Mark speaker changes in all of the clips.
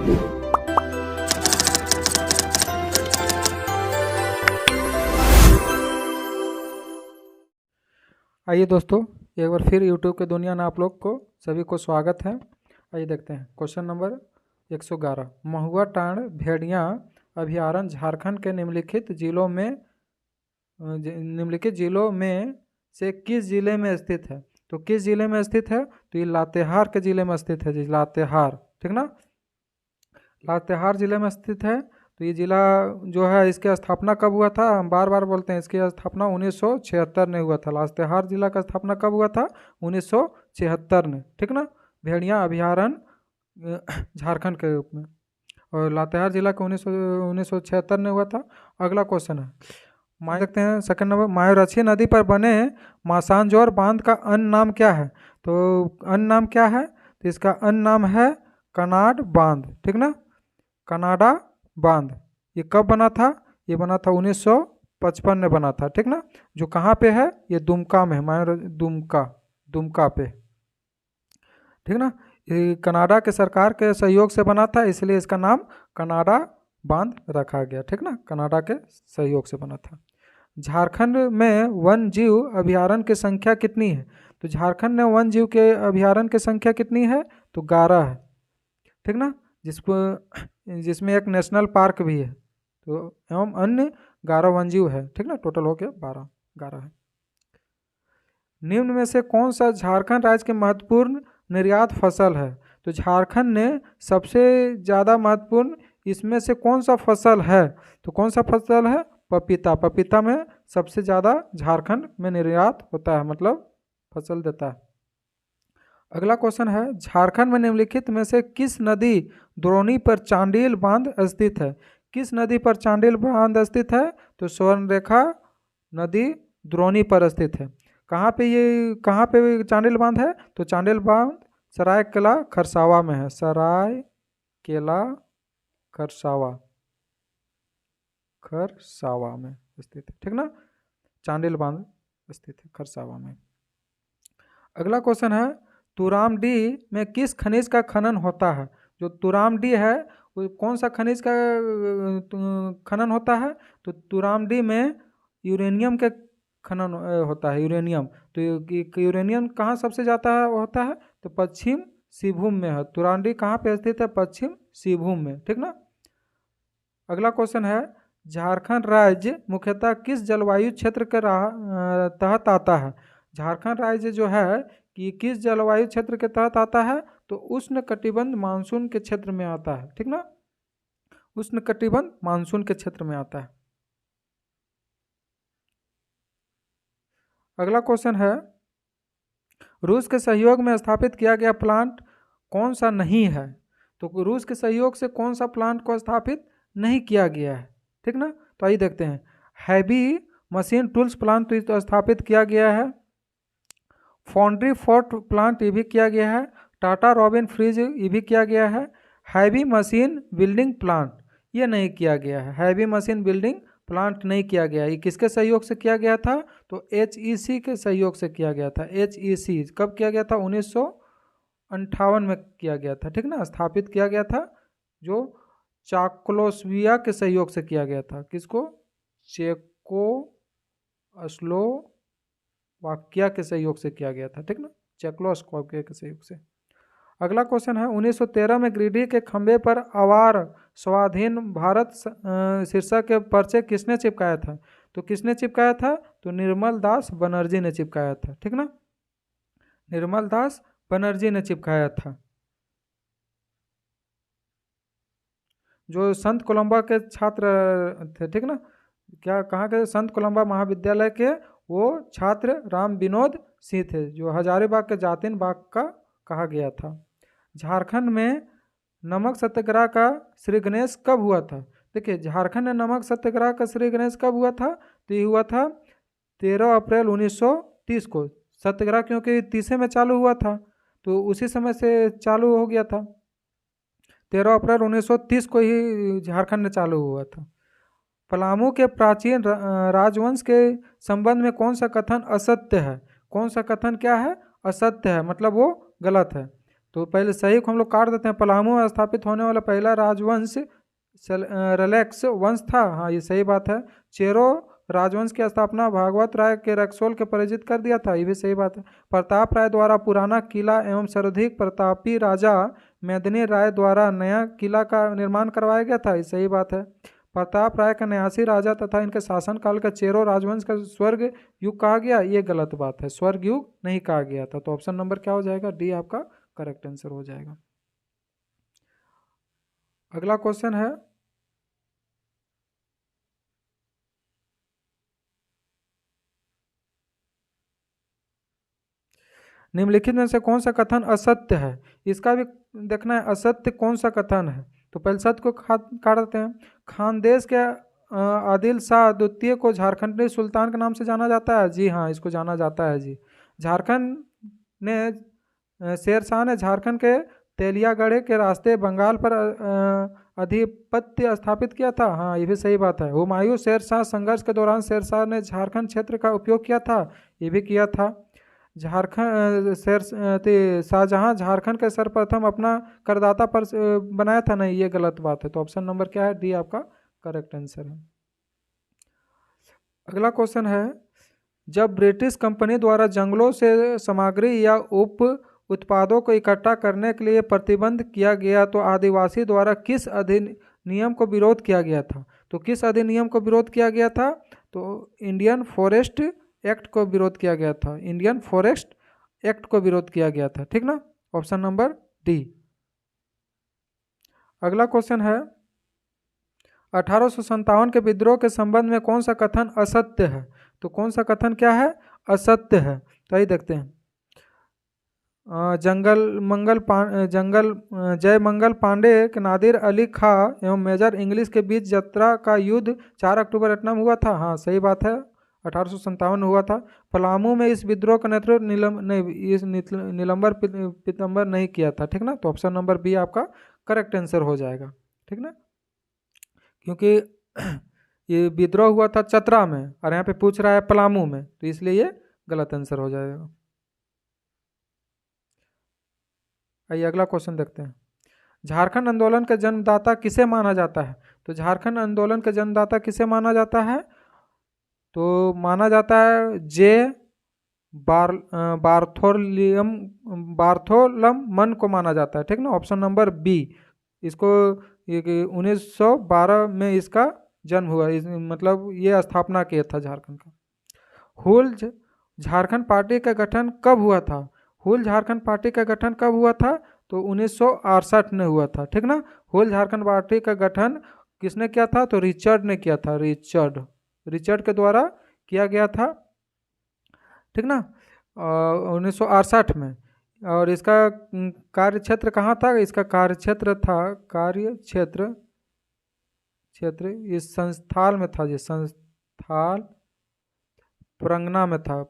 Speaker 1: आइए दोस्तों, एक बार फिर यूट्यूब के दुनिया में आप लोग को सभी को स्वागत है। आइए देखते हैं क्वेश्चन नंबर 111। महुआ टांड भेड़िया अभयारण्य झारखंड के निम्नलिखित जिलों में से किस जिले में स्थित है? तो किस जिले में स्थित है? तो ये लातेहार के जिले में स्थित है जी, लातेहार, ठीक ना। लातेहार जिले में स्थित है। तो ये जिला जो है, इसकी स्थापना कब हुआ था? हम बार बार बोलते हैं, इसकी स्थापना 1976 में हुआ था। लातेहार जिला का स्थापना कब हुआ था? 1976 में, ठीक ना। भेड़िया अभयारण्य झारखंड के रूप में, और लातेहार जिला का 1976 में हुआ था। अगला क्वेश्चन है, देखते हैं सेकंड नंबर। मायूराक्षी नदी पर बने मासांजोर बांध का अन्य नाम क्या है? तो अन्य नाम क्या है? तो इसका अन्य नाम है कनाड बांध, ठीक ना, कनाडा बांध। ये कब बना था? ये बना था 1955 में बना था, ठीक ना। जो कहाँ पे है? ये दुमका में है, दुमका पे, ठीक ना। ये कनाडा के सरकार के सहयोग से बना था, इसलिए इसका नाम कनाडा बांध रखा गया, ठीक ना, कनाडा के सहयोग से बना था। झारखंड में वन जीव अभयारण्य की संख्या कितनी है? तो झारखंड में वन जीव के अभयारण्य की संख्या कितनी है? तो 11 है, ठीक ना, जिसमें एक नेशनल पार्क भी है। तो एवं अन्य 11 वन जीव है, ठीक ना, टोटल हो गया 11 है। निम्न में से कौन सा झारखंड राज्य की महत्वपूर्ण निर्यात फसल है? तो झारखंड ने सबसे ज़्यादा महत्वपूर्ण इसमें से कौन सा फसल है? तो कौन सा फसल है? पपीता। पपीता में सबसे ज़्यादा झारखंड में निर्यात होता है, मतलब फसल देता है। अगला क्वेश्चन है, झारखंड में निम्नलिखित में से किस नदी द्रोणी पर चांडिल बांध स्थित है? किस नदी पर चांडिल बांध स्थित है? तो स्वर्णरेखा नदी द्रोणी पर स्थित है। कहाँ पे चांडिल बांध है? तो चांडिल बांध सरायकेला खरसावा में है, सरायकेला खरसावा में स्थित है, ठीक ना। चांडिल बांध स्थित है खरसावा में। अगला क्वेश्चन है, तुरामडी में किस खनिज का खनन होता है? जो तुरामडी है वो कौन सा खनिज का खनन होता है? तो तुरामडी में यूरेनियम के खनन होता है, यूरेनियम। तो यूरेनियम कहाँ सबसे ज़्यादा होता है? तो पश्चिम सिंहभूम में है। तुरामडी कहाँ पे स्थित है? पश्चिम सिंहभूम में, ठीक ना। अगला क्वेश्चन है, झारखंड राज्य मुख्यतः किस जलवायु क्षेत्र के तहत आता है? झारखंड राज्य जो है कि किस जलवायु क्षेत्र के तहत आता है? तो उष्ण कटिबंध मानसून के क्षेत्र में आता है, ठीक ना, उष्ण कटिबंध मानसून के क्षेत्र में आता है। अगला क्वेश्चन है, रूस के सहयोग में स्थापित किया गया प्लांट कौन सा नहीं है? तो रूस के सहयोग से कौन सा प्लांट को स्थापित नहीं किया गया है, ठीक ना। तो आइए देखते हैं, हैवी मशीन टूल्स प्लांट तो स्थापित किया गया है, फाउंड्री फोर्ट प्लांट ये भी किया गया है, टाटा रॉबिन फ्रिज ये भी किया गया है। हैवी मशीन बिल्डिंग प्लांट ये नहीं किया गया है, हैवी मशीन बिल्डिंग प्लांट नहीं किया गया। ये किसके सहयोग से किया गया था? तो HEC के सहयोग से किया गया था। HEC कब किया गया था? 1958 में किया गया था, ठीक ना, स्थापित किया गया था, जो चाकोस्लोवाकिया के सहयोग से किया गया था। किसको? चेकोस्लोवाकिया के सहयोग से किया गया था, ठीक ना, चेकोस्लोवाकिया के सहयोग से। अगला क्वेश्चन है, 1913 में गिरिडीह के खंबे पर आवार स्वाधीन भारत शीर्षक के पर्चे किसने चिपकाया था? तो किसने चिपकाया था? तो निर्मल दास बनर्जी ने चिपकाया था, ठीक ना, निर्मल दास बनर्जी ने चिपकाया था, जो संत कोलंबा के छात्र थे, ठीक ना। क्या कहाँ के? संत कोलंबा महाविद्यालय के वो छात्र राम विनोद सिंह थे, जो हजारीबाग के जातिन बाग का कहा गया था। झारखंड में नमक सत्याग्रह का श्री गणेश कब हुआ था? देखिए, झारखंड में नमक सत्याग्रह का श्री गणेश कब हुआ था? तो ये हुआ था 13 अप्रैल 1930 को। सत्याग्रह क्योंकि 30 में चालू हुआ था, तो उसी समय से चालू हो गया था। 13 अप्रैल 1930 को ही झारखंड में चालू हुआ था। पलामू के प्राचीन राजवंश के संबंध में कौन सा कथन असत्य है? कौन सा कथन क्या है? असत्य है, मतलब वो गलत है। तो पहले सही को हम लोग काट देते हैं। पलामू में स्थापित होने वाला पहला राजवंश रलेक्स वंश था, हाँ ये सही बात है। चेरो राजवंश की स्थापना भागवत राय के रक्सोल के पराजित कर दिया था, ये भी सही बात है। प्रताप राय द्वारा पुराना किला एवं सर्वाधिक प्रतापी राजा मेदिनी राय द्वारा नया किला का निर्माण करवाया गया था, ये सही बात है। प्रताप राय का 89 राजा तथा इनके शासनकाल का चेरो राजवंश का स्वर्ग युग कहा गया, ये गलत बात है, स्वर्ग युग नहीं कहा गया था। तो ऑप्शन नंबर क्या हो जाएगा, डी आपका करेक्ट आंसर हो जाएगा। अगला क्वेश्चन है, निम्नलिखित में से कौन सा कथन असत्य है, इसका भी देखना है असत्य कौन सा कथन है। तो पहले सत्य को काट देते हैं। खानदेश के आदिल शाह द्वितीय को झारखंडी सुल्तान के नाम से जाना जाता है, जी हाँ इसको जाना जाता है जी। झारखंड ने शेर शाह ने झारखंड के तेलियागढ़ के रास्ते बंगाल पर अधिपत्य स्थापित किया था, हाँ ये भी सही बात है। हुमायूं शेर शाह संघर्ष के दौरान शेर शाह ने झारखंड क्षेत्र का उपयोग किया था, ये भी किया था। झारखंड शाहजहां झारखंड के सर्वप्रथम अपना करदाता पर बनाया था, नहीं ये गलत बात है। तो ऑप्शन नंबर क्या है, डी आपका करेक्ट आंसर है। अगला क्वेश्चन है, जब ब्रिटिश कंपनी द्वारा जंगलों से सामग्री या उप उत्पादों को इकट्ठा करने के लिए प्रतिबंध किया गया तो आदिवासी द्वारा किस अधिनियम को विरोध किया गया था। तो किस अधिनियम को विरोध किया गया था, तो इंडियन फॉरेस्ट एक्ट को विरोध किया गया था, इंडियन फॉरेस्ट एक्ट को विरोध किया गया था, ठीक ना। Option number D. अगला क्वेश्चन है, 1857 के विद्रोह के संबंध में कौन सा कथन असत्य है। तो कौन सा कथन क्या है, असत्य है। तो आइए देखते हैं। जय मंगल पांडे के नादिर अली खां एवं मेजर इंग्लिश के बीच जत्रा का युद्ध 4 अक्टूबर एटनम हुआ था, हाँ सही बात है 1857 में हुआ था। पलामू में इस विद्रोह का नेतृत्व नीलंबर पीतंबर नहीं किया था, ठीक ना। तो ऑप्शन नंबर बी आपका करेक्ट आंसर हो जाएगा, ठीक ना। क्योंकि ये विद्रोह हुआ था चतरा में और यहाँ पे पूछ रहा है पलामू में, तो इसलिए ये गलत आंसर हो जाएगा। आइए अगला क्वेश्चन देखते हैं। झारखंड आंदोलन का जन्मदाता किसे माना जाता है। तो झारखंड आंदोलन का जन्मदाता किसे माना जाता है, तो माना जाता है जे बार्थोलम मन को माना जाता है, ठीक ना। ऑप्शन नंबर बी, इसको 1912 में इसका जन्म हुआ, मतलब ये स्थापना किया था झारखंड का। हुल झारखंड पार्टी का गठन कब हुआ था। हुल झारखंड पार्टी का गठन कब हुआ था, तो 1968 में हुआ था, ठीक ना। हुल झारखंड पार्टी का गठन किसने किया था, तो रिचर्ड ने किया था, रिचर्ड के द्वारा किया गया था, ठीक ना, 1968 में। और इसका कार्य क्षेत्र कहाँ था, इसका कार्य क्षेत्र था, क्षेत्र इस संस्थाल में था, जी संस्थाल परंगना में था,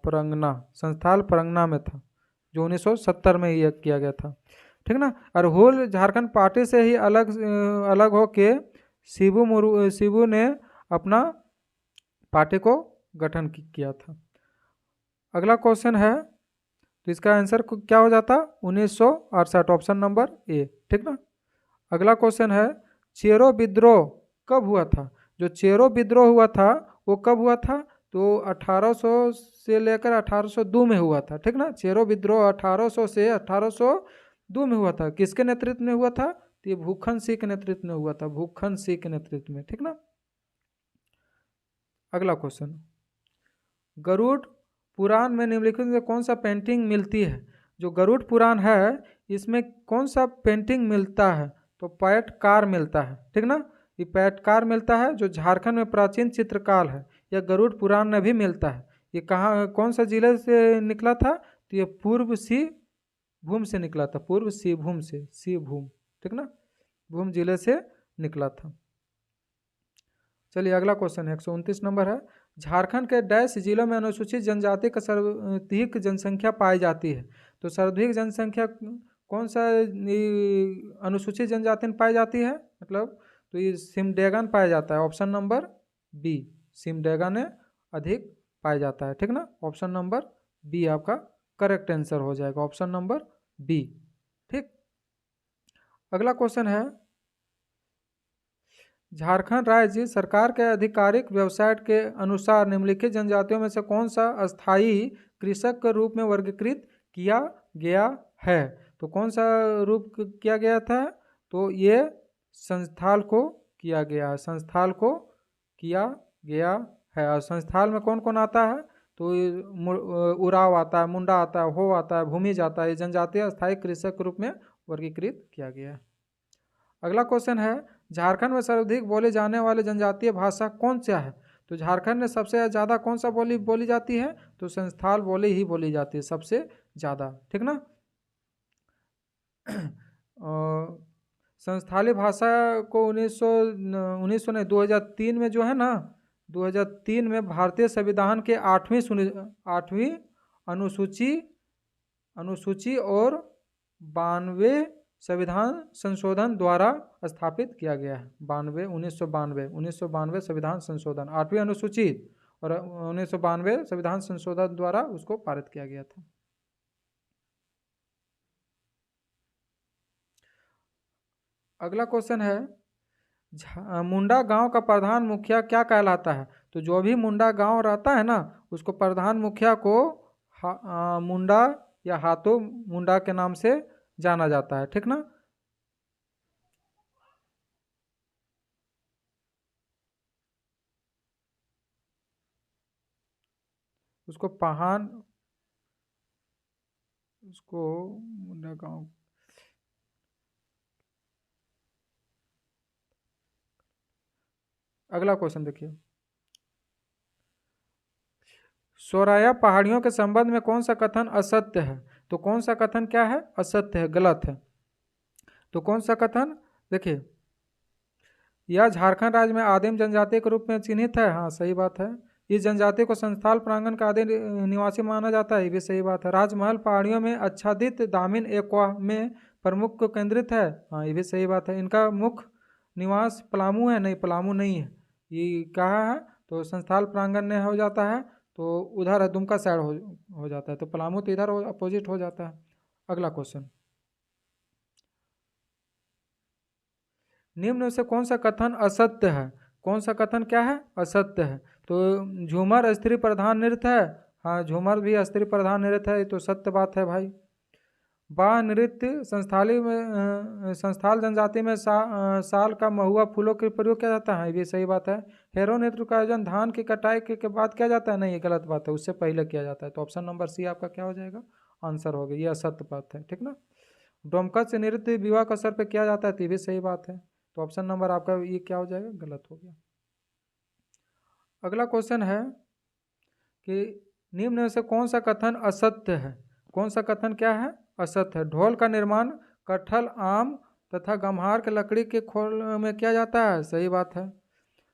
Speaker 1: संस्थाल परंगना में था, जो 1970 में यह किया गया था, ठीक ना। और हुल झारखंड पार्टी से ही अलग होके शिबू ने अपना पार्टी को गठन किया था। अगला क्वेश्चन है, तो इसका आंसर क्या हो जाता, 1968, ऑप्शन नंबर ए, ठीक ना। अगला क्वेश्चन है, चेरो विद्रोह कब हुआ था। जो चेरो विद्रोह हुआ था वो कब हुआ था, तो 1800 से लेकर 1802 में हुआ था, ठीक ना। चेरो विद्रोह 1800 से 1802 में हुआ था, किसके नेतृत्व में हुआ था, तो ये भूखन सिंह के नेतृत्व में हुआ था, भूखन सिंह के नेतृत्व में, ठीक ना। अगला क्वेश्चन, गरुड़ पुराण में निम्नलिखित में कौन सा पेंटिंग मिलती है। जो गरुड़ पुराण है इसमें कौन सा पेंटिंग मिलता है, तो पैटकार मिलता है, ठीक ना। ये पैटकार मिलता है जो झारखंड में प्राचीन चित्रकार है, यह गरुड़ पुराण में भी मिलता है। ये कहाँ कौन सा जिले से निकला था, तो ये पूर्व सिंहभूम से निकला था, पूर्व सिंहभूम, ठीक ना, भूम जिले से निकला था। चलिए अगला क्वेश्चन है, 129 नंबर है, झारखंड के डैश जिलों में अनुसूचित जनजाति का सर्वाधिक जनसंख्या पाई जाती है। तो सर्वाधिक जनसंख्या कौन सा अनुसूचित जनजाति में पाई जाती है, मतलब तो ये सिमडेगा में पाया जाता है, ऑप्शन नंबर बी, सिमडेगा में अधिक पाया जाता है, ठीक ना। ऑप्शन नंबर बी आपका करेक्ट आंसर हो जाएगा, ऑप्शन नंबर बी, ठीक। अगला क्वेश्चन है, झारखंड राज्य सरकार के आधिकारिक वेबसाइट के अनुसार निम्नलिखित जनजातियों में से कौन सा अस्थायी कृषक के रूप में वर्गीकृत किया गया है? तो कौन सा रूप किया गया था? तो ये संस्थाल को किया गया है, संस्थाल को किया गया है। और संस्थाल में कौन कौन आता है? तो उराव आता है, मुंडा आता है, हो आता है, भूमिज आता है। ये जनजातीय अस्थायी कृषक के रूप में वर्गीकृत किया गया है। अगला क्वेश्चन है, झारखंड में सर्वाधिक बोले जाने वाले जनजातीय भाषा कौन सा है? तो झारखंड में सबसे ज़्यादा कौन सा बोली बोली जाती है? तो संस्थाल बोली ही बोली जाती है सबसे ज़्यादा, ठीक ना। संस्थाली भाषा को 1900 नहीं 2003 में जो है ना, 2003 में भारतीय संविधान के 8वीं अनुसूची और 92 संविधान संशोधन द्वारा स्थापित किया गया है। 1992 संविधान संशोधन 8वीं अनुसूची और 1992 संविधान संशोधन द्वारा उसको पारित किया गया था। अगला क्वेश्चन है, मुंडा गांव का प्रधान मुखिया क्या कहलाता है? तो जो भी मुंडा गांव रहता है ना, उसको प्रधान मुखिया को मुंडा या हाथों मुंडा के नाम से जाना जाता है, ठीक ना। उसको पहान, उसको मुंडा गांव। अगला क्वेश्चन देखिए, सोराया पहाड़ियों के संबंध में कौन सा कथन असत्य है? तो कौन सा कथन क्या है? असत्य है, गलत है। तो कौन सा कथन? देखिए, यह झारखंड राज्य में आदिम जनजाति के रूप में चिन्हित है। हाँ, सही बात है। इस जनजाति को संस्थाल प्रांगण का आदि निवासी माना जाता है, ये भी सही बात है। राजमहल पहाड़ियों में आच्छादित दामिन एक्वा में प्रमुख को केंद्रित है। हाँ, ये भी सही बात है। इनका मुख्य निवास पलामू है? नहीं, पलामू नहीं है। ये कहाँ है? तो संस्थाल प्रांगण में हो जाता है, तो उधर है, दुमका साइड हो जाता है। तो पलामू तो इधर अपोजिट हो जाता है। अगला क्वेश्चन, निम्न में से कौन सा कथन असत्य है? कौन सा कथन क्या है? असत्य है। तो झूमर स्त्री प्रधान नृत्य है। हाँ, झूमर भी स्त्री प्रधान नृत्य है, ये तो सत्य बात है भाई। बाह नृत्य संस्थाल जनजाति में साल का महुआ फूलों के प्रयोग किया जाता है, ये भी सही बात है। हेरो नृत्य का आयोजन धान की कटाई के बाद किया जाता है? नहीं, ये गलत बात है, उससे पहले किया जाता है। तो ऑप्शन नंबर सी आपका क्या हो जाएगा? आंसर हो गया, ये असत्य बात है, ठीक ना। डोमकच नृत्य विवाह का अवसर पर किया जाता है, तो ये भी सही बात है। तो ऑप्शन नंबर आपका ये क्या हो जाएगा? गलत हो गया। अगला क्वेश्चन है कि निम्न में से कौन सा कथन असत्य है? कौन सा कथन क्या है? असत्य है। ढोल का निर्माण कटहल, आम तथा गम्हार के लकड़ी के खोल में किया जाता है, सही बात है।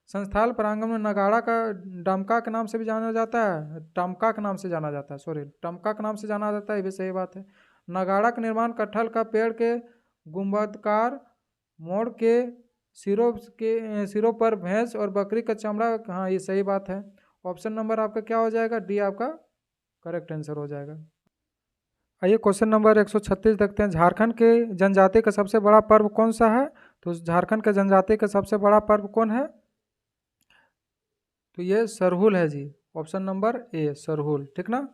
Speaker 1: संस्थाल प्रांगण में नगाड़ा का डमका के नाम से भी जाना जाता है, टमका के नाम से जाना जाता है, सॉरी, टमका के नाम से जाना जाता है, ये भी सही बात है। नगाड़ा का निर्माण कटहल का पेड़ के गुंबदकार मोड़ के सिरों पर भैंस और बकरी का चमड़ा। हाँ, ये सही बात है। ऑप्शन नंबर आपका क्या हो जाएगा? डी आपका करेक्ट आंसर हो जाएगा। आइए क्वेश्चन नंबर 136 देखते हैं, झारखंड के जनजाति का सबसे बड़ा पर्व कौन सा है? तो झारखंड के जनजाति का सबसे बड़ा पर्व कौन है? तो ये सरहुल है जी। ऑप्शन नंबर ए सरहुल, ठीक ना।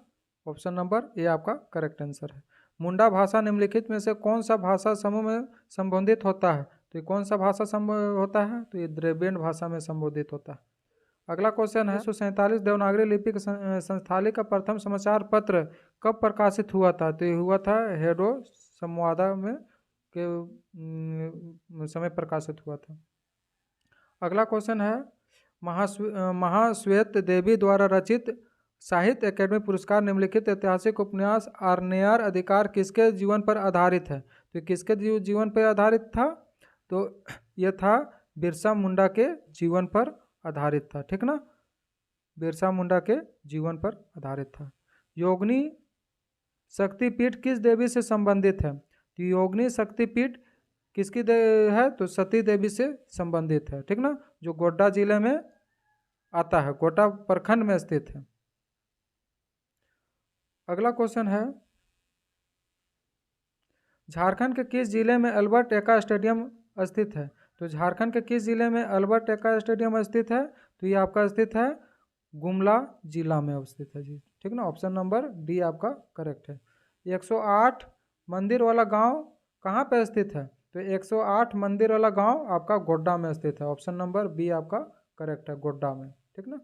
Speaker 1: ऑप्शन नंबर ए आपका करेक्ट आंसर है। मुंडा भाषा निम्नलिखित में से कौन सा भाषा समूह में संबोधित होता है? तो ये कौन सा भाषा होता है? तो ये द्रविड़ भाषा में संबोधित होता है। अगला क्वेश्चन है, 1947 देवनागरी लिपि के संस्थाली का प्रथम समाचार पत्र कब प्रकाशित हुआ था? तो ये हुआ था हेडो संवादा में के समय प्रकाशित हुआ था। अगला क्वेश्चन है, महाश्वेत देवी द्वारा रचित साहित्य अकेडमी पुरस्कार निम्नलिखित ऐतिहासिक उपन्यास आर्नेयर अधिकार किसके जीवन पर आधारित है? तो किसके जीवन पर आधारित था? तो यह था बिरसा मुंडा के जीवन पर आधारित था, ठीक ना। बिरसा मुंडा के जीवन पर आधारित था। योगिनी शक्तिपीठ किस देवी से संबंधित है? तो योगिनी शक्तिपीठ किसकी है? तो सती देवी से संबंधित है, ठीक ना, जो गोड्डा जिले में आता है, गोड्डा प्रखंड में स्थित है। अगला क्वेश्चन है, झारखंड के किस जिले में अल्बर्ट एक्का स्टेडियम स्थित है? तो झारखंड के किस जिले में अल्बर्ट एक्का स्टेडियम स्थित है? तो ये आपका स्थित है गुमला जिला में स्थित है जी, ठीक ना। ऑप्शन नंबर डी आपका करेक्ट है। 108 मंदिर वाला गांव कहाँ पे स्थित है? तो 108 मंदिर वाला गांव आपका गोड्डा में स्थित है। ऑप्शन नंबर बी आपका करेक्ट है, गोड्डा में, ठीक ना।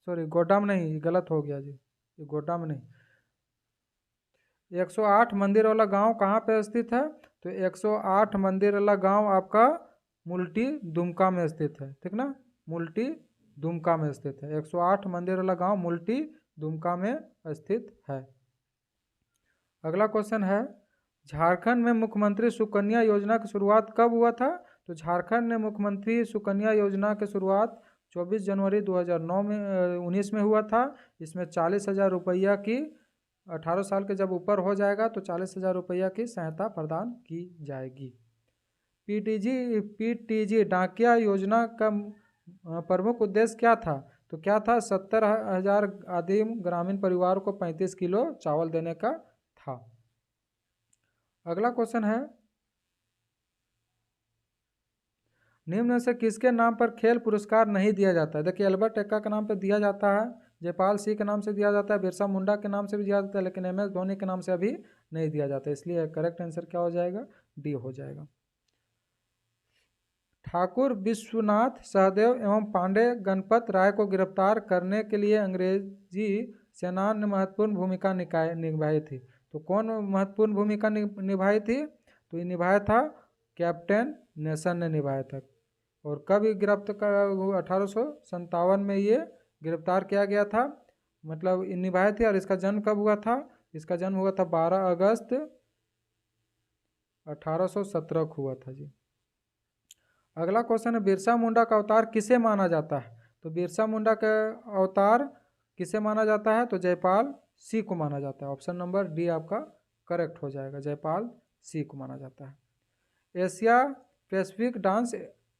Speaker 1: सॉरी, गोड्डा में नहीं, गलत हो गया जी, ये गोड्डा में नहीं। 108 मंदिर वाला गांव कहाँ पे स्थित है? तो 108 मंदिर वाला गांव आपका मुल्टी दुमका में स्थित है, ठीक ना। मुल्टी दुमका में स्थित है। 108 मंदिर वाला गांव मुल्टी दुमका में स्थित है। अगला क्वेश्चन है, झारखंड में मुख्यमंत्री सुकन्या योजना की शुरुआत कब हुआ था? तो झारखंड में मुख्यमंत्री सुकन्या योजना की शुरुआत 24 जनवरी 2009 में 19 में हुआ था। इसमें 40,000 रुपया की 18 साल के जब ऊपर हो जाएगा तो 40,000 रुपया की सहायता प्रदान की जाएगी। पीटीजी डाकिया योजना का प्रमुख उद्देश्य क्या था? तो क्या था? 70,000 आदिम ग्रामीण परिवार को 35 किलो चावल देने का था। अगला क्वेश्चन है, निम्न में से किसके नाम पर खेल पुरस्कार नहीं दिया जाता है? देखिए, अल्बर्ट एक्का के नाम पर दिया जाता है, जयपाल सिंह के नाम से दिया जाता है, बिरसा मुंडा के नाम से भी दिया जाता है, लेकिन MS धोनी के नाम से अभी नहीं दिया जाता, इसलिए करेक्ट आंसर क्या हो जाएगा? डी हो जाएगा। ठाकुर विश्वनाथ सहदेव एवं पांडे गणपत राय को गिरफ्तार करने के लिए अंग्रेजी सेना ने महत्वपूर्ण भूमिका निभाई थी। तो कौन महत्वपूर्ण भूमिका निभाई थी? तो ये निभाया था कैप्टन नेशन ने निभाया था। और कब गिरफ्तार 1857 में ये गिरफ्तार किया गया था, मतलब निभाए थे। और इसका जन्म कब हुआ था? इसका जन्म हुआ था 12 अगस्त 1817 को हुआ था जी। अगला क्वेश्चन है, बिरसा मुंडा का अवतार किसे माना जाता है? तो बिरसा मुंडा का अवतार किसे माना जाता है? तो जयपाल सिंह को माना जाता है। ऑप्शन नंबर डी आपका करेक्ट हो जाएगा, जयपाल सिंह को माना जाता है। एशिया पैसिफिक डांस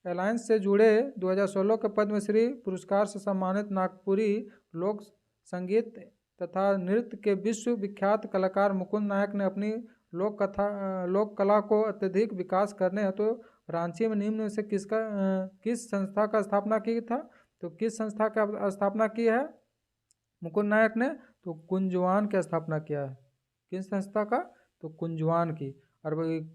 Speaker 1: अलायंस से जुड़े 2016 के पद्मश्री पुरस्कार से सम्मानित नागपुरी लोक संगीत तथा नृत्य के विश्व विख्यात कलाकार मुकुंद नायक ने अपनी लोक कला को अत्यधिक विकास करने हेतु रांची में निम्न में से किस संस्था का स्थापना की था? तो किस संस्था का स्थापना की है मुकुंद नायक ने? तो कुंजवान की स्थापना किया है। किस संस्था का? तो कुंजवान की। और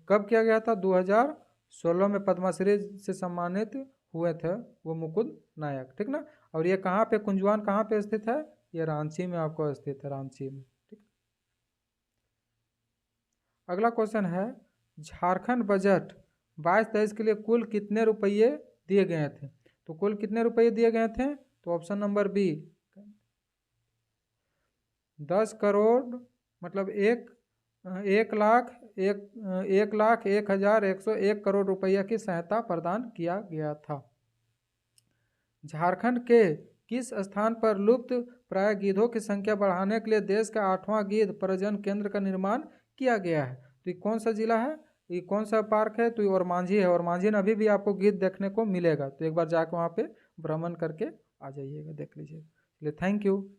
Speaker 1: कब किया गया था? 2016 में पद्मश्री से सम्मानित हुए थे वो मुकुंद नायक, ठीक ना। और ये कहाँ पे, कुंजवान कहाँ पे स्थित है? ये रांची में आपको स्थित है, रांची में, ठीक। अगला क्वेश्चन है, झारखंड बजट 22-23 के लिए कुल कितने रुपये दिए गए थे? तो कुल कितने रुपये दिए गए थे? तो ऑप्शन नंबर बी 10 करोड़, मतलब 1,01,01,101 करोड़ रुपया की सहायता प्रदान किया गया था। झारखंड के किस स्थान पर लुप्त प्राय गिद्धों की संख्या बढ़ाने के लिए देश का 8वां गिद्ध प्रजनन केंद्र का निर्माण किया गया है? तो ये कौन सा जिला है, ये कौन सा पार्क है? तो ये ओरमांझी है। ओरमांझी में अभी भी आपको गिद्ध देखने को मिलेगा, तो एक बार जाकर वहाँ पे भ्रमण करके आ जाइएगा, देख लीजिए। चलिए, थैंक यू।